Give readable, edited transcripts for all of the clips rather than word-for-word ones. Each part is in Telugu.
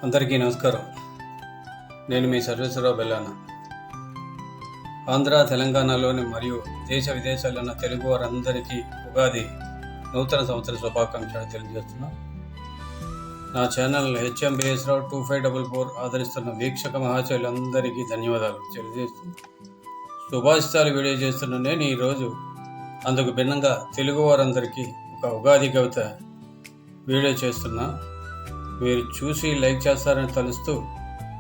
అందరికీ నమస్కారం. నేను మీ సర్వేశ్వరరావు బెల్లాన. ఆంధ్ర, తెలంగాణలోని మరియు దేశ విదేశాల్లో ఉన్న తెలుగు వారందరికీ ఉగాది నూతన సంవత్సర శుభాకాంక్షలు తెలియజేస్తున్నాను. నా ఛానల్ HMBS రావు 2544 ఆదరిస్తున్న వీక్షక మహాశయులందరికీ ధన్యవాదాలు తెలియజేస్తూ శుభాషితాలు వీడియో చేస్తున్న నేను ఈరోజు అందుకు భిన్నంగా తెలుగు వారందరికీ ఒక ఉగాది కవిత వీడియో చేస్తున్నా. మీరు చూసి లైక్ చేస్తారని తలుస్తూ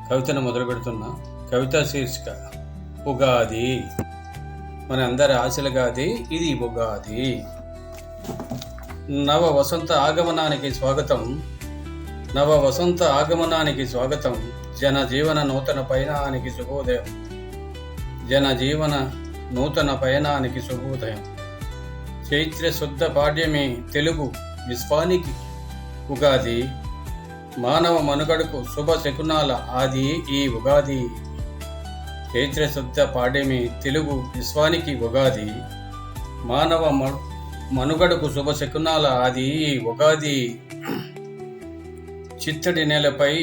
కవితను మొదలు పెడుతున్నా. కవిత శీర్షిక ఉగాది. మన అందరి ఆశలుగాది ఇది ఉగాది. నవ వసంత ఆగమనానికి స్వాగతం, నవ వసంత ఆగమనానికి స్వాగతం. జనజీవన నూతన పయనానికి శుభోదయం, జనజీవన నూతన పయనానికి శుభోదయం. చైత్ర శుద్ధ పాడ్యమి తెలుగు విశ్వానికి ఉగాది. మానవ మనుగడకు శుభ శకునాల ఆది ఈ ఉగాది. చైత్ర శుద్ధ పాడ్యమి తెలుగు విశ్వానికి ఉగాది. మానవ మనుగడకు శుభ శకునాల ఆది ఈ ఉగాది. చిత్తడి నేలపై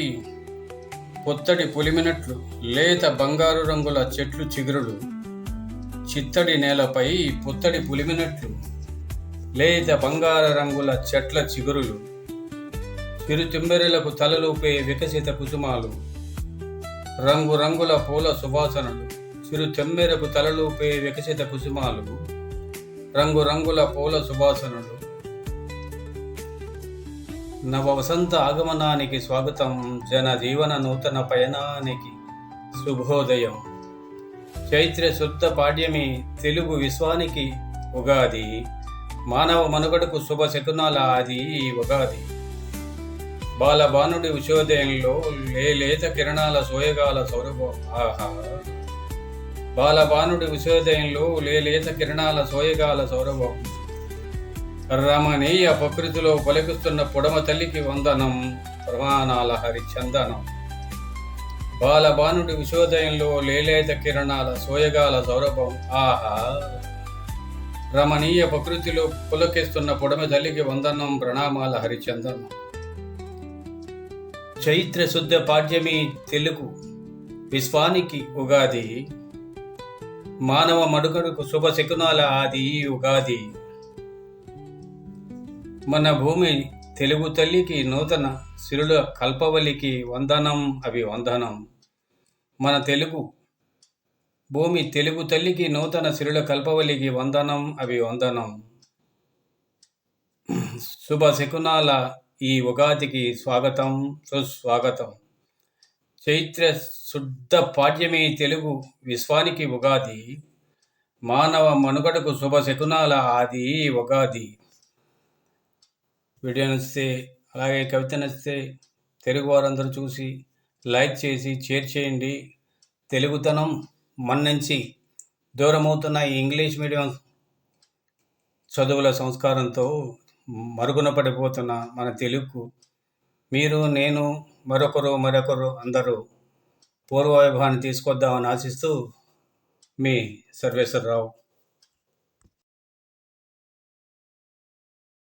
పొత్తడి పులిమినట్లు లేత బంగారు రంగుల చెట్లు చిగురులు. చిత్తడి నేలపై పొత్తడి పులిమినట్లు లేత బంగారు రంగుల చెట్ల చిగురులు. చిరు తిమ్మెరలకు తలలూపే వికసిత కుసుమాలు, రంగు రంగుల పూల సువాసనలు. చిరు తెమ్మెరకు తలలూపే వికసిత కుసుమాలు, రంగు రంగుల పూల సువాసనలు. నవ వసంత ఆగమనానికి స్వాగతం, జనజీవన నూతన పయనానికి శుభోదయం. చైత్ర శుద్ధ పాడ్యమి తెలుగు విశ్వానికి ఉగాది. మానవ మనుగడకు శుభ శకునాల ఆది ఈ ఉగాది. బాలబానుడి ఉషోదయంలో లేత కిరణాల సోయగాల సౌరభం. ఆహా, బాలబానుడి ఉషోదయంలో లేత కిరణాల సోయగాల సౌరభం. రమణీయ ప్రకృతిలో పలికిస్తున్న పొడమ తల్లికి వందనం, ప్రమాణాల హరిచందనం. బాలబానుడి ఉషోదయంలో లేత కిరణాల సోయగాల సౌరభం. ఆహా, రమణీయ ప్రకృతిలో పులకిస్తున్న పొడమ తల్లికి వందనం, ప్రణామాల హరిచందనం. చైత్ర శుద్ధ పాడ్యమి తెలుగు విశ్వానికి ఉగాది. మానవ మనుగడకు శుభ శకునాల ఆది ఉగాది. మన భూమి తెలుగు తల్లికి నూతన సిరుల కల్పవల్లికి వందనం అభివందనం. మన తెలుగు భూమి తెలుగు తల్లికి నూతన సిరుల కల్పవల్లికి వందనం అభివందనం. శుభ శకునాల ఈ ఉగాదికి స్వాగతం సుస్వాగతం. చైత్ర శుద్ధ పాడ్యమి తెలుగు విశ్వానికి ఉగాది. మానవ మనుగడకు శుభ శకునాల ఆది ఉగాది. వీడియో నచ్చితే, అలాగే కవిత నచ్చితే తెలుగు వారందరూ చూసి లైక్ చేసి షేర్ చేయండి. తెలుగుతనం మన నుంచి దూరమవుతున్న ఈ ఇంగ్లీష్ మీడియం చదువుల సంస్కారంతో మరుగున పడిపోతున్న మన తెలుగు మీరు, నేను, మరొకరు అందరూ పూర్వ వైభవాన్ని తీసుకొద్దామని ఆశిస్తూ మీ సర్వేశ్వరరావు.